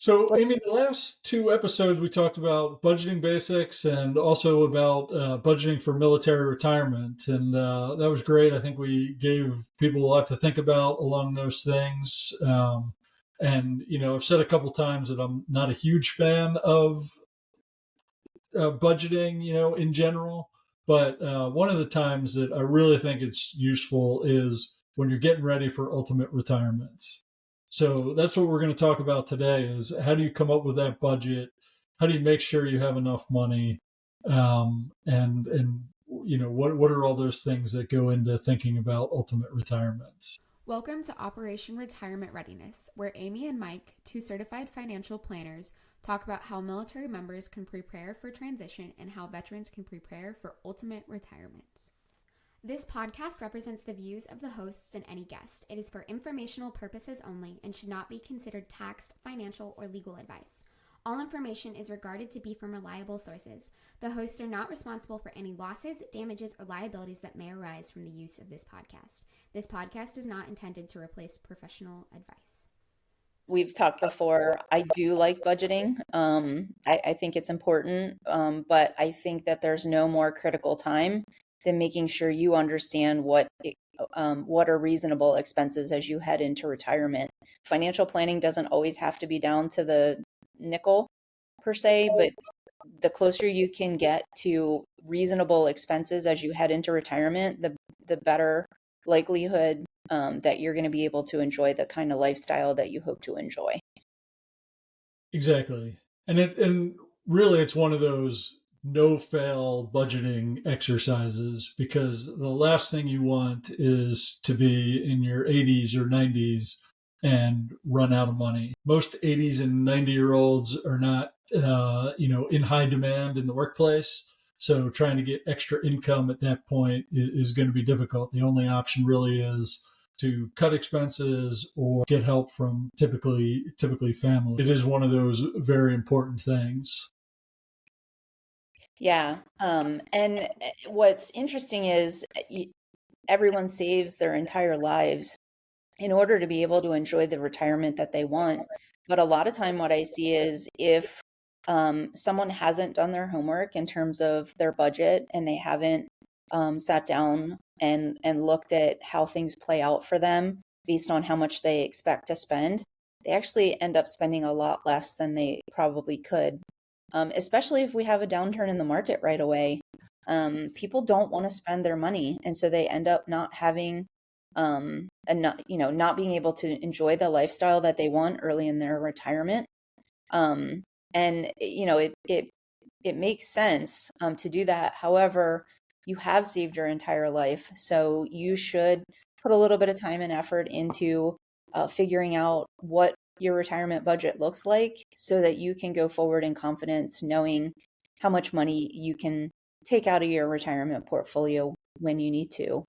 So, Amy, the last two episodes we talked about budgeting basics and also about budgeting for military retirement. And that was great. I think we gave people a lot to think about along those things. I've said a couple times that I'm not a huge fan of budgeting, in general. But one of the times that I really think it's useful is when you're getting ready for ultimate retirement. So that's what we're going to talk about today is how do you come up with that budget? How do you make sure you have enough money? What are all those things that go into thinking about ultimate retirement? Welcome to Operation Retirement Readiness, where Amy and Mike, two certified financial planners, talk about how military members can prepare for transition and how veterans can prepare for ultimate retirement. This podcast represents the views of the hosts and any guest. It is for informational purposes only and should not be considered tax, financial, or legal advice. All information is regarded to be from reliable sources. The hosts are not responsible for any losses, damages, or liabilities that may arise from the use of this podcast. This podcast is not intended to replace professional advice. We've talked before. I do like budgeting. I think it's important, but I think that there's no more critical time than making sure you understand what are reasonable expenses as you head into retirement. Financial planning doesn't always have to be down to the nickel per se, but the closer you can get to reasonable expenses as you head into retirement, the better likelihood that you're going to be able to enjoy the kind of lifestyle that you hope to enjoy. Exactly. And really it's one of those no-fail budgeting exercises because the last thing you want is to be in your 80s or 90s and run out of money. Most 80s and 90-year-olds are not, in high demand in the workplace. So trying to get extra income at that point is going to be difficult. The only option really is to cut expenses or get help from typically family. It is one of those very important things. Yeah. And what's interesting is everyone saves their entire lives in order to be able to enjoy the retirement that they want. But a lot of time what I see is if someone hasn't done their homework in terms of their budget and they haven't sat down and looked at how things play out for them based on how much they expect to spend, they actually end up spending a lot less than they probably could. Especially if we have a downturn in the market right away. People don't want to spend their money. And so they end up not having, not being able to enjoy the lifestyle that they want early in their retirement. It makes sense to do that. However, you have saved your entire life. So you should put a little bit of time and effort into figuring out what your retirement budget looks like so that you can go forward in confidence knowing how much money you can take out of your retirement portfolio when you need to.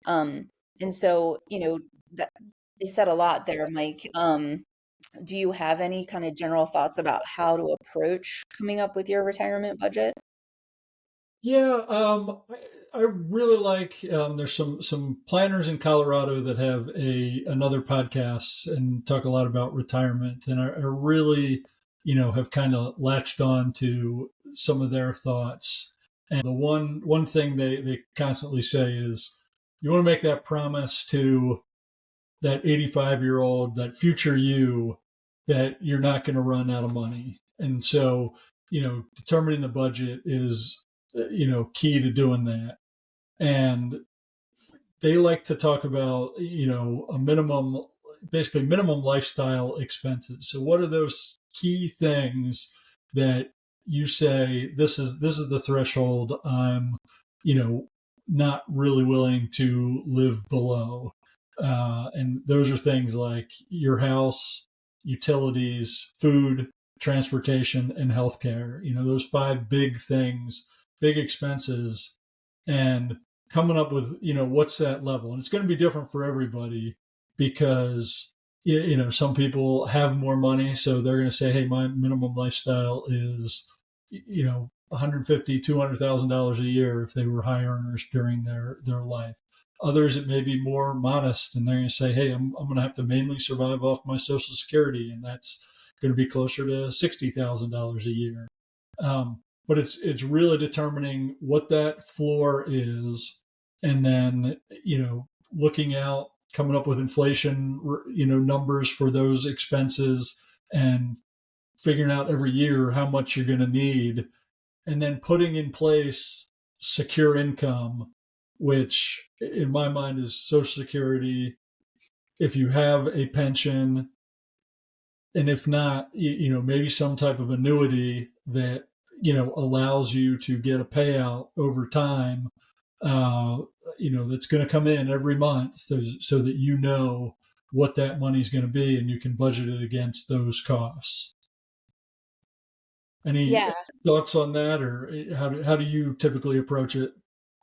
And so, that they said a lot there, Mike. Do you have any kind of general thoughts about how to approach coming up with your retirement budget? Yeah, I really like. There's some planners in Colorado that have another podcast and talk a lot about retirement, and I really, have kind of latched on to some of their thoughts. And the one thing they constantly say is, you want to make that promise to that 85-year-old, that future you, that you're not going to run out of money. And so, determining the budget is key to doing that. And they like to talk about, basically minimum lifestyle expenses. So what are those key things that you say, this is the threshold I'm, not really willing to live below? And those are things like your house, utilities, food, transportation, and healthcare. Those five big things, big expenses, and coming up with, what's that level? And it's going to be different for everybody because, some people have more money. So they're going to say, hey, my minimum lifestyle is, $150,000, $200,000 a year if they were high earners during their life. Others, it may be more modest, and they're going to say, hey, I'm going to have to mainly survive off my Social Security, and that's going to be closer to $60,000 a year. But it's really determining what that floor is, and then looking out, coming up with inflation numbers for those expenses, and figuring out every year how much you're going to need, and then putting in place secure income, which in my mind is Social Security, if you have a pension, and if not, maybe some type of annuity that allows you to get a payout over time, that's going to come in every month, so that what that money is going to be, and you can budget it against those costs. Any thoughts on that, or how do you typically approach it?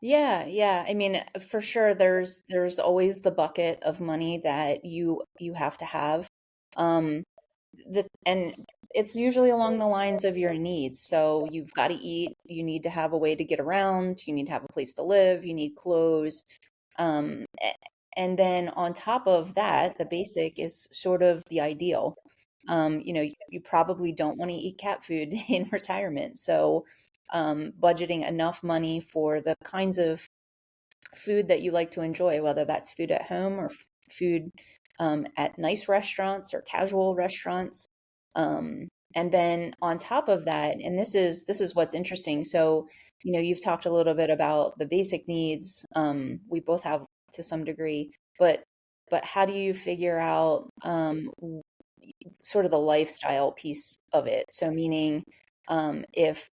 Yeah. I mean, for sure, there's always the bucket of money that you have to have. Um, and it's usually along the lines of your needs. So you've got to eat, you need to have a way to get around, you need to have a place to live, you need clothes. And then on top of that, the basic is sort of the ideal. You probably don't want to eat cat food in retirement. So budgeting enough money for the kinds of food that you like to enjoy, whether that's food at home or food at nice restaurants or casual restaurants. And then on top of that, and this is what's interesting. So, you've talked a little bit about the basic needs. We both have to some degree, but how do you figure out sort of the lifestyle piece of it? So meaning, if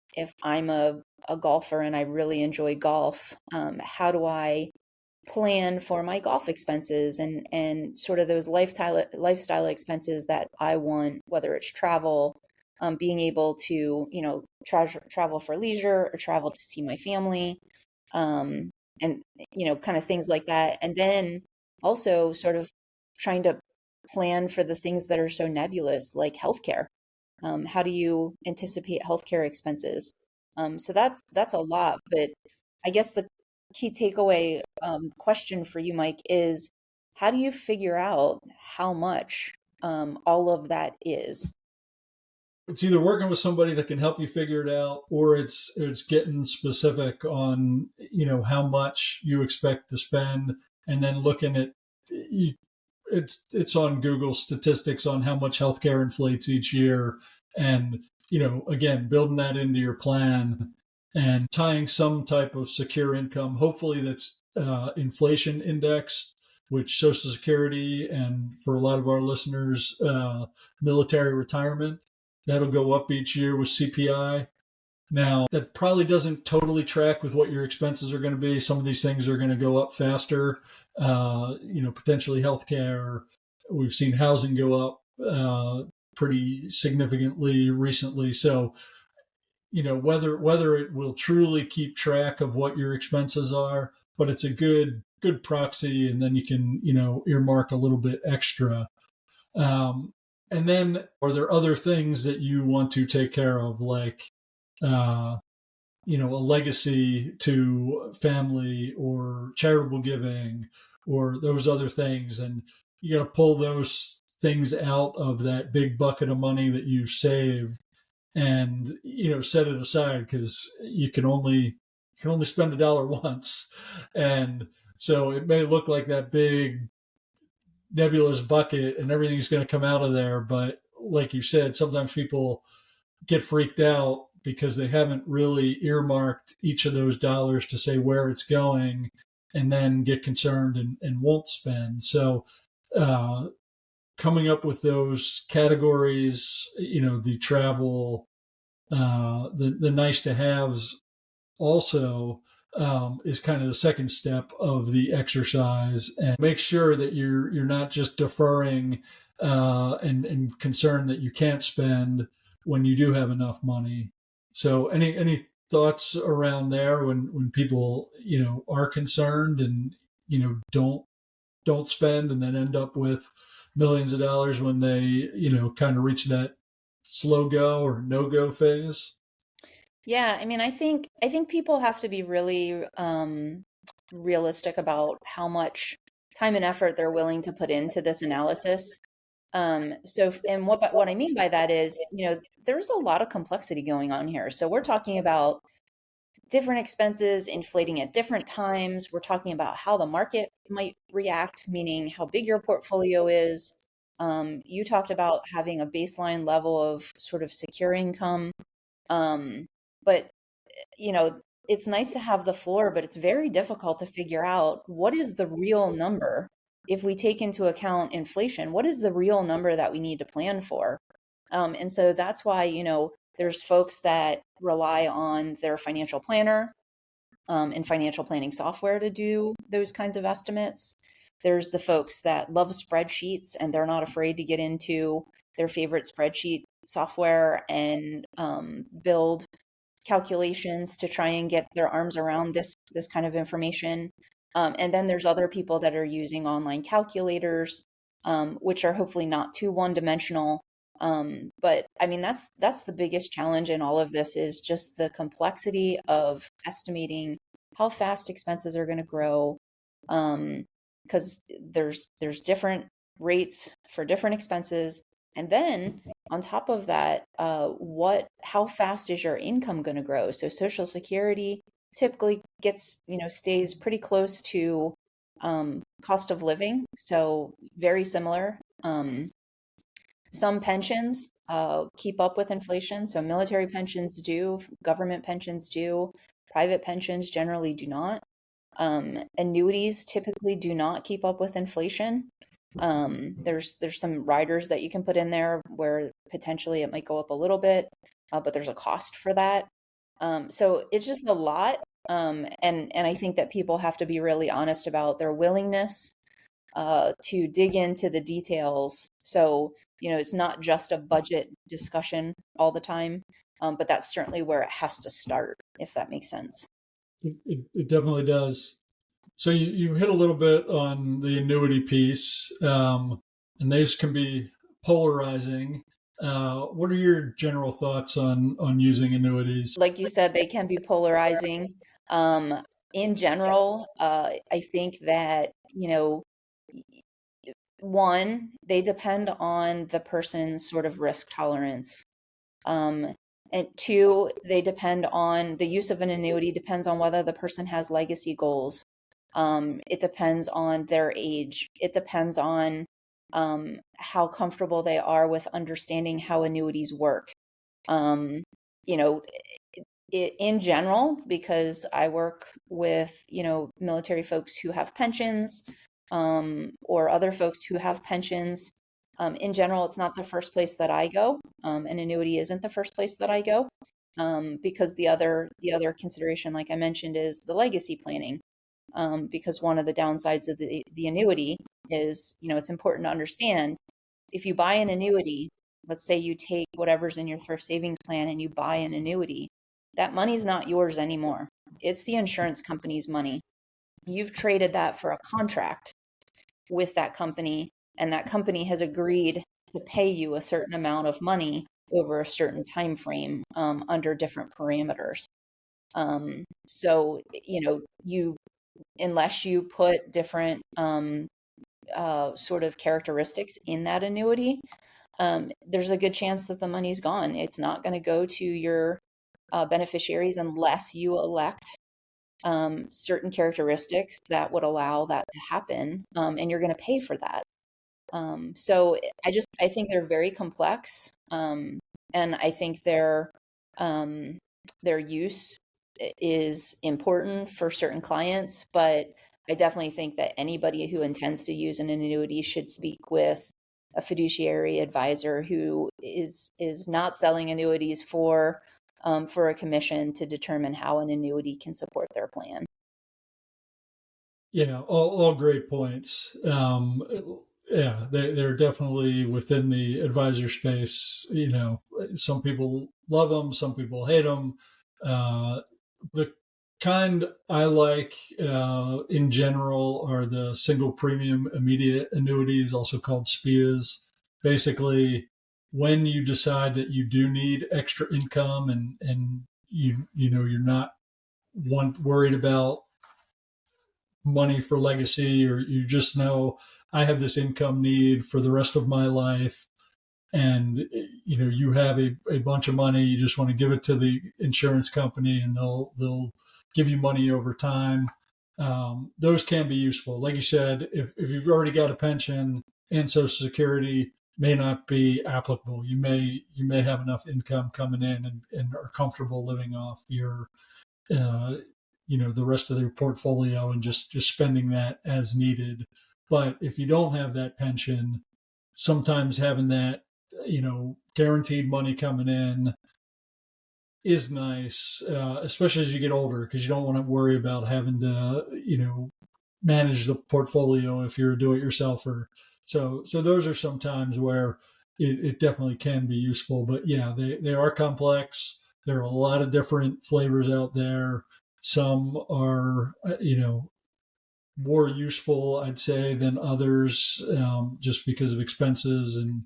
I'm a golfer and I really enjoy golf, how do I plan for my golf expenses and sort of those lifestyle expenses that I want, whether it's travel, being able to, travel for leisure or travel to see my family, and, kind of things like that. And then also sort of trying to plan for the things that are so nebulous, like healthcare. How do you anticipate healthcare expenses? So that's a lot, but I guess the key takeaway question for you, Mike, is how do you figure out how much all of that is? It's either working with somebody that can help you figure it out, or it's getting specific on how much you expect to spend, and then looking at it's on Google statistics on how much healthcare inflates each year, and again, building that into your plan and tying some type of secure income, hopefully that's inflation indexed, which Social Security, and for a lot of our listeners, military retirement, that'll go up each year with CPI. Now, that probably doesn't totally track with what your expenses are going to be. Some of these things are going to go up faster. Potentially healthcare. We've seen housing go up pretty significantly recently. So, whether it will truly keep track of what your expenses are, but it's a good proxy, and then you can earmark a little bit extra. And then, are there other things that you want to take care of, like a legacy to family or charitable giving or those other things? And you got to pull those things out of that big bucket of money that you've saved, and set it aside, because you can only spend $1 once. And so it may look like that big nebulous bucket and everything's going to come out of there, but like you said, sometimes people get freaked out because they haven't really earmarked each of those dollars to say where it's going, and then get concerned and won't spend. So coming up with those categories, the travel, the nice to haves also, is kind of the second step of the exercise, and make sure that you're not just deferring and concerned that you can't spend when you do have enough money. So any thoughts around there when people are concerned and don't spend, and then end up with millions of dollars when they kind of reach that slow go or no go phase? Yeah, I mean, I think people have to be really realistic about how much time and effort they're willing to put into this analysis. And what I mean by that is, there's a lot of complexity going on here. So we're talking about different expenses inflating at different times. We're talking about how the market might react, meaning how big your portfolio is. You talked about having a baseline level of sort of secure income. But, it's nice to have the floor, but it's very difficult to figure out what is the real number. If we take into account inflation, what is the real number that we need to plan for? And so that's why, there's folks that rely on their financial planner and financial planning software to do those kinds of estimates. There's the folks that love spreadsheets and they're not afraid to get into their favorite spreadsheet software and build calculations to try and get their arms around this kind of information. And then there's other people that are using online calculators, which are hopefully not too one-dimensional. But I mean, that's the biggest challenge in all of this is just the complexity of estimating how fast expenses are going to grow. Because there's different rates for different expenses. And then on top of that, how fast is your income going to grow? So Social Security typically stays pretty close to cost of living, so very similar. Some pensions keep up with inflation, so military pensions do, government pensions do, private pensions generally do not. Annuities typically do not keep up with inflation. There's some riders that you can put in there where potentially it might go up a little bit, but there's a cost for that. So it's just a lot. And I think that people have to be really honest about their willingness to dig into the details. So, it's not just a budget discussion all the time, but that's certainly where it has to start, if that makes sense. It definitely does. So you hit a little bit on the annuity piece, and those can be polarizing. What are your general thoughts on using annuities? Like you said, they can be polarizing. In general, I think that, one, they depend on the person's sort of risk tolerance. And two, the use of an annuity depends on whether the person has legacy goals. It depends on their age. It depends on how comfortable they are with understanding how annuities work. You know, in general, because I work with, military folks who have pensions, or other folks who have pensions. In general, it's not the first place that I go. An annuity isn't the first place that I go, because the other consideration, like I mentioned, is the legacy planning. Because one of the downsides of the annuity is, it's important to understand if you buy an annuity, let's say you take whatever's in your thrift savings plan and you buy an annuity, that money's not yours anymore. It's the insurance company's money. You've traded that for a contract with that company, and that company has agreed to pay you a certain amount of money over a certain time frame, under different parameters. So, unless you put different sort of characteristics in that annuity, there's a good chance that the money's gone. It's not going to go to your beneficiaries unless you elect certain characteristics that would allow that to happen, and you're going to pay for that. So I think they're very complex, and I think their use is important for certain clients, but I definitely think that anybody who intends to use an annuity should speak with a fiduciary advisor who is not selling annuities for a commission to determine how an annuity can support their plan. Yeah, all great points. Yeah, they're definitely within the advisor space. Some people love them, some people hate them. The kind I like in general are the single premium immediate annuities, also called SPIAs. Basically, when you decide that you do need extra income and you're not worried about money for legacy, or you just know I have this income need for the rest of my life, and you have a bunch of money, you just want to give it to the insurance company and they'll give you money over time. Those can be useful. Like you said, if you've already got a pension and Social Security, may not be applicable. You may have enough income coming in and are comfortable living off your uh, the rest of their portfolio and just spending that as needed. But if you don't have that pension, sometimes having that guaranteed money coming in is nice, especially as you get older, because you don't want to worry about having to manage the portfolio if you're a do-it-yourselfer. So those are some times where it definitely can be useful. But yeah, they are complex. There are a lot of different flavors out there. Some are more useful, I'd say, than others, just because of expenses and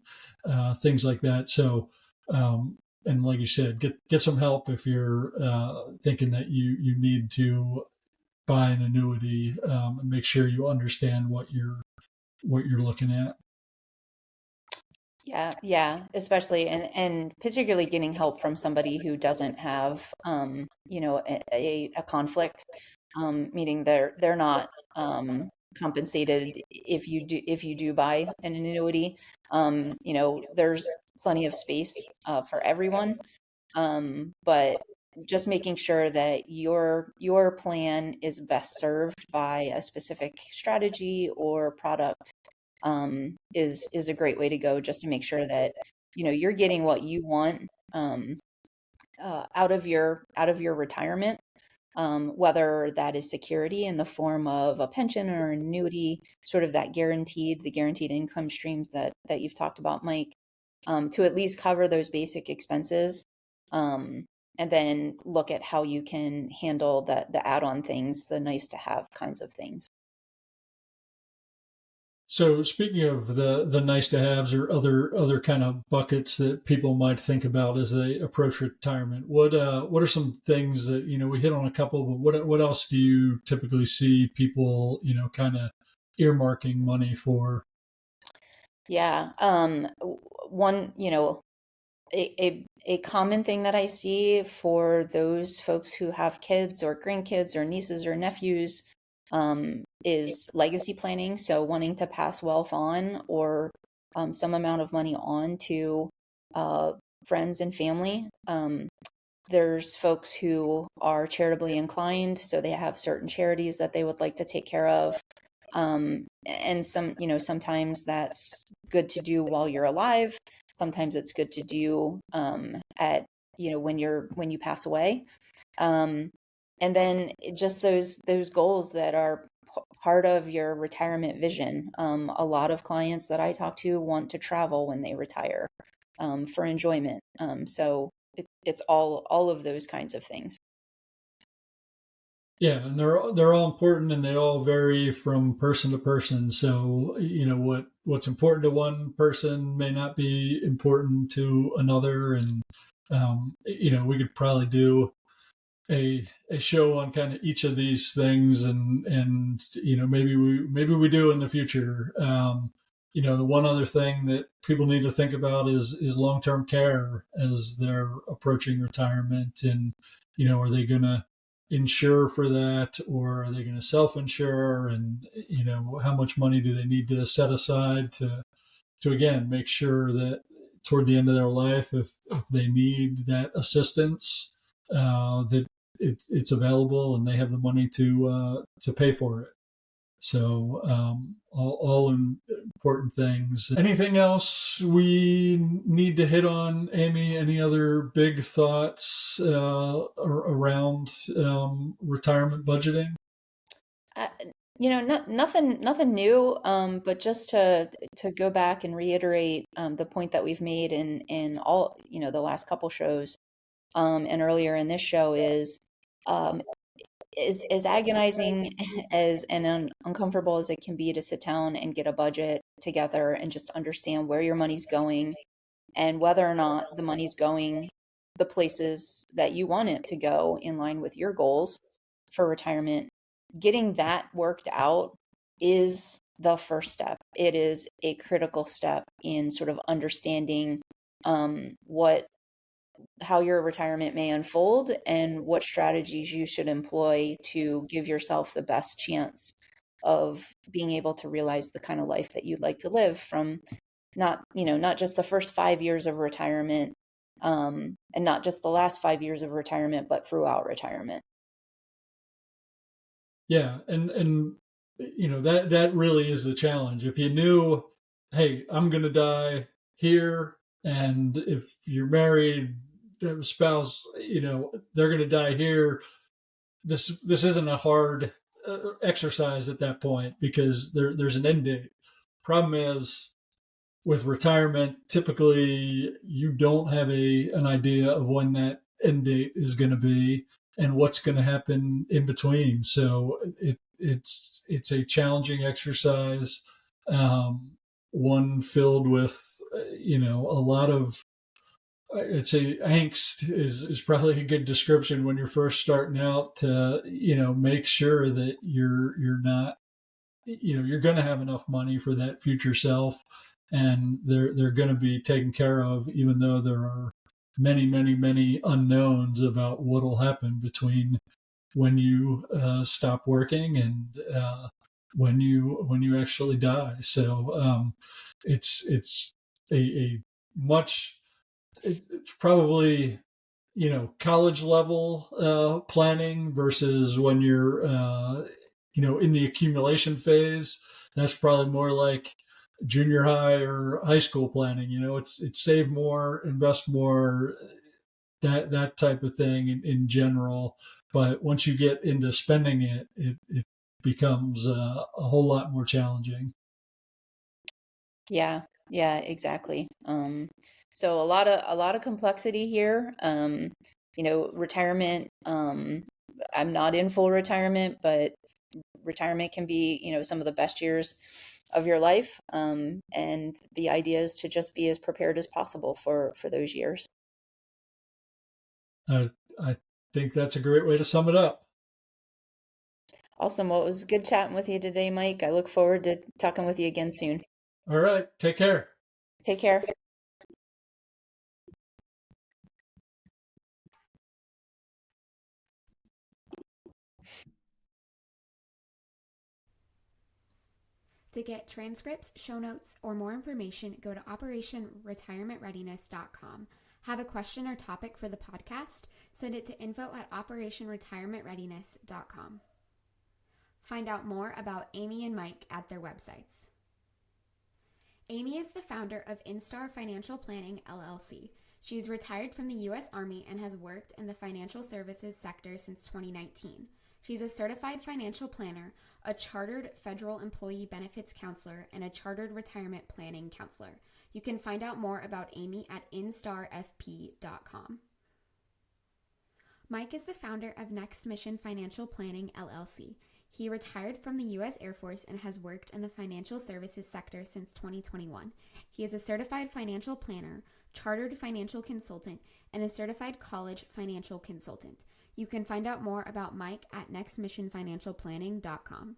things like that. So, and like you said, get some help if you're thinking that you need to buy an annuity, and make sure you understand what you're looking at. Yeah, especially and particularly getting help from somebody who doesn't have a conflict, meaning they're not compensated if you do buy an annuity. There's plenty of space for everyone, but just making sure that your plan is best served by a specific strategy or product is a great way to go, just to make sure that you're getting what you want out of your retirement, whether that is security in the form of a pension or an annuity, sort of the guaranteed income streams that you've talked about, Mike, to at least cover those basic expenses, um, and then look at how you can handle the add-on things, the nice to have kinds of things. So speaking of the nice to haves or other kind of buckets that people might think about as they approach retirement, what are some things that we hit on a couple, but what else do you typically see people kind of earmarking money for? Yeah. One, a common thing that I see for those folks who have kids or grandkids or nieces or nephews, is legacy planning. So wanting to pass wealth on, or some amount of money on to uh, friends and family. There's folks who are charitably inclined, so they have certain charities that they would like to take care of. And sometimes that's good to do while you're alive. Sometimes it's good to do at when you pass away. Um, and then just those goals that are part of your retirement vision. A lot of clients that I talk to want to travel when they retire, for enjoyment. So it's all of those kinds of things. Yeah, and they're all important, and they all vary from person to person. So what's important to one person may not be important to another, and we could probably do a show on kind of each of these things, and maybe we do in the future. The one other thing that people need to think about is long-term care as they're approaching retirement, and are they going to insure for that, or are they going to self-insure, and how much money do they need to set aside to again make sure that toward the end of their life, if they need that assistance, that it's available and they have the money to pay for it. So all important things. Anything else we need to hit on, Amy? Any other big thoughts around retirement budgeting? Uh, nothing new, but just to go back and reiterate the point that we've made in all the last couple shows, and earlier in this show um, is as agonizing as and uncomfortable as it can be to sit down and get a budget together and just understand where your money's going and whether or not the money's going the places that you want it to go in line with your goals for retirement. getting that worked out is the first step. It is a critical step in sort of understanding how your retirement may unfold and what strategies you should employ to give yourself the best chance of being able to realize the kind of life that you'd like to live from not just the first 5 years of retirement, and not just the last 5 years of retirement, but throughout retirement. Yeah, and that really is the challenge. If you knew, hey, I'm going to die here, and if you're married, have a spouse, they're going to die here. This isn't a hard exercise at that point because there's an end date. Problem is, with retirement, typically you don't have an idea of when that end date is going to be and what's going to happen in between. So it's a challenging exercise, one filled with a lot of, I'd say, angst is probably a good description when you're first starting out to make sure that you're not you're going to have enough money for that future self, and they're going to be taken care of, even though there are many, many, many unknowns about what will happen between when you stop working and when you actually die. So it's a much it's probably college level planning versus when you're in the accumulation phase. That's probably more like junior high or high school planning. It's save more, invest more, that type of thing in general. But once you get into spending it becomes a whole lot more challenging. Yeah, exactly. So a lot of complexity here. Retirement. I'm not in full retirement, but retirement can be, some of the best years of your life. And the idea is to just be as prepared as possible for those years. I think that's a great way to sum it up. Awesome. Well, it was good chatting with you today, Mike. I look forward to talking with you again soon. All right. Take care. Take care. To get transcripts, show notes, or more information, go to operationretirementreadiness.com. Have a question or topic for the podcast? Send it to info@operationretirementreadiness.com. Find out more about Amy and Mike at their websites. Amy is the founder of Instar Financial Planning, LLC. She's retired from the U.S. Army and has worked in the financial services sector since 2019. She's a certified financial planner, a chartered federal employee benefits counselor, and a chartered retirement planning counselor. You can find out more about Amy at instarfp.com. Mike is the founder of Next Mission Financial Planning, LLC. He retired from the U.S. Air Force and has worked in the financial services sector since 2021. He is a certified financial planner, chartered financial consultant, and a certified college financial consultant. You can find out more about Mike at nextmissionfinancialplanning.com.